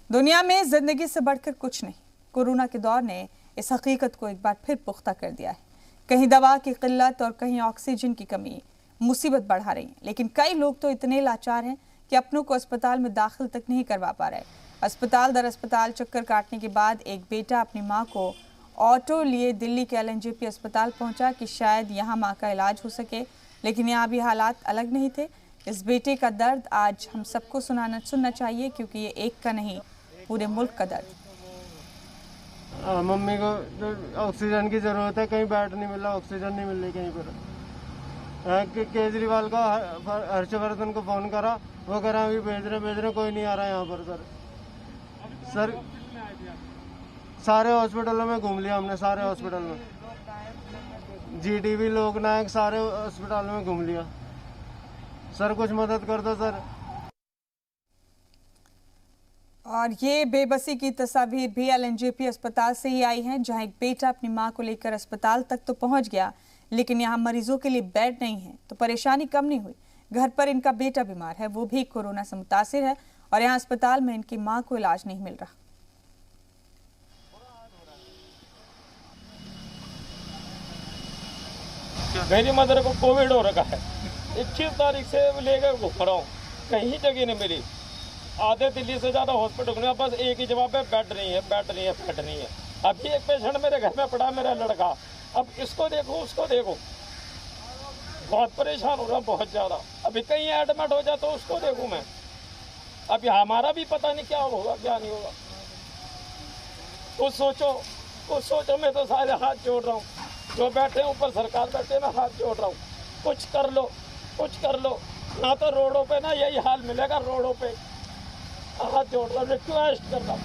दुनिया में जिंदगी से बढ़कर कुछ नहीं। कोरोना के दौर ने इस हकीकत को एक बार फिर पुख्ता कर दिया है। कहीं दवा की किल्लत और कहीं ऑक्सीजन की कमी मुसीबत बढ़ा रही है, लेकिन कई लोग तो इतने लाचार हैं कि अपनों को अस्पताल में दाखिल तक नहीं करवा पा रहे। अस्पताल दर अस्पताल चक्कर काटने के बाद एक बेटा अपनी मां को ऑटो लिए दिल्ली के LNJP अस्पताल पहुंचा कि शायद यहां मां का इलाज हो सके, लेकिन यहाँ भी हालात अलग नहीं थे। इस बेटे का दर्द आज हम सबको सुनना चाहिए, क्योंकि ये एक का नहीं, पूरे मुल्क का दर्द। मम्मी को तो ऑक्सीजन की जरूरत है, कहीं बेड नहीं मिल रहा, ऑक्सीजन नहीं मिल रही कहीं पर। केजरीवाल को हर्षवर्धन को फोन करा, वो कह रहा अभी भेज रहे, कोई नहीं आ रहा यहाँ पर। सर सारे हॉस्पिटलों में घूम लिया हमने, सारे हॉस्पिटल में, GTB लोकनायक सारे हॉस्पिटलों में घूम लिया। सर कुछ मदद कर दो सर। और ये बेबसी की तस्वीर भी LNJP अस्पताल से ही आई हैं, जहां एक बेटा अपनी मां को लेकर अस्पताल तक तो पहुंच गया, लेकिन यहां मरीजों के लिए बेड नहीं है। तो परेशानी कम नहीं हुई, घर पर इनका बेटा बीमार है, वो भी कोरोना से मुतासिर है, और यहाँ अस्पताल में इनकी मां को इलाज नहीं मिल रहा। मेरी मदर को कोविड हो रखा है, 21 तारीख से लेकर घूम रहा हूँ, कहीं जगह नहीं मिली। आधे दिल्ली से ज़्यादा हॉस्पिटल में बस एक ही जवाब है, बेड नहीं है, बेड नहीं है, बेड नहीं है। अभी एक पेशेंट मेरे घर में पड़ा, मेरा लड़का, अब इसको देखो उसको देखो, बहुत परेशान हो रहा, बहुत ज़्यादा। अभी कहीं एडमिट हो जाए तो उसको देखूँ मैं, अभी हमारा भी पता नहीं क्या होगा क्या नहीं होगा। कुछ सोचो, मैं तो सारे हाथ जोड़ रहा हूँ, जो बैठे हैं ऊपर सरकार बैठे, मैं हाथ जोड़ रहा हूँ, कुछ कर लो, कुछ कर लो। ना तो रोडों पे ना यही हाल मिलेगा, रोडों पे हाथ जोड़ रहा हूँ, रिक्वेस्ट कर रहा हूँ।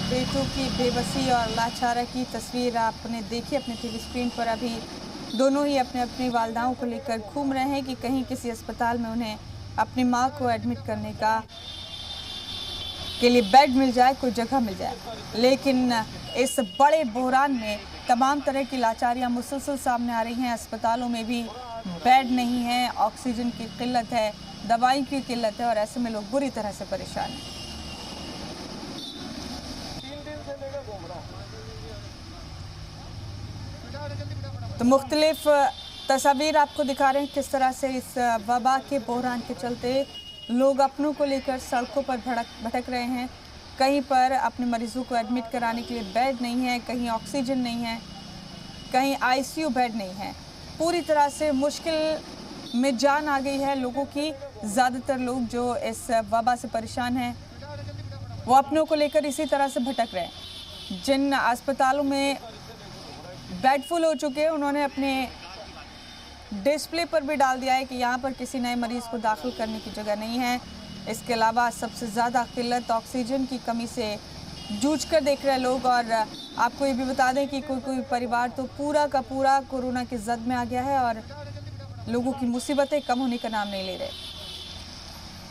बेटों की बेबसी और लाचारी की तस्वीर आपने देखी अपने TV स्क्रीन पर। अभी दोनों ही अपने अपनी वालदाओं को लेकर घूम रहे हैं कि कहीं किसी अस्पताल में उन्हें अपनी मां को एडमिट करने के लिए बेड मिल जाए, कोई जगह मिल जाए। लेकिन इस बड़े बहरान में तमाम तरह की लाचारियां मुसलसल सामने आ रही हैं। अस्पतालों में भी बेड नहीं है, ऑक्सीजन की किल्लत है, दवाई की किल्लत है, और ऐसे में लोग बुरी तरह से परेशान हैं। तो मुख्तलिफ तस्वीर आपको दिखा रहे हैं किस तरह से इस वबा के बहरान के चलते लोग अपनों को लेकर सड़कों पर भटक रहे हैं। कहीं पर अपने मरीजों को एडमिट कराने के लिए बेड नहीं है, कहीं ऑक्सीजन नहीं है, कहीं ICU बेड नहीं है। पूरी तरह से मुश्किल में जान आ गई है लोगों की। ज़्यादातर लोग जो इस वबा से परेशान हैं वो अपनों को लेकर इसी तरह से भटक रहे हैं। जिन अस्पतालों में बेड फुल हो चुके हैं, उन्होंने अपने डिस्प्ले पर भी डाल दिया है कि यहाँ पर किसी नए मरीज को दाखिल करने की जगह नहीं है। इसके अलावा सबसे ज़्यादा किल्लत ऑक्सीजन की कमी से जूझ कर देख रहे लोग। और आपको ये भी बता दें कि कोई परिवार तो पूरा का पूरा कोरोना की जद में आ गया है और लोगों की मुसीबतें कम होने का नाम नहीं ले रहे।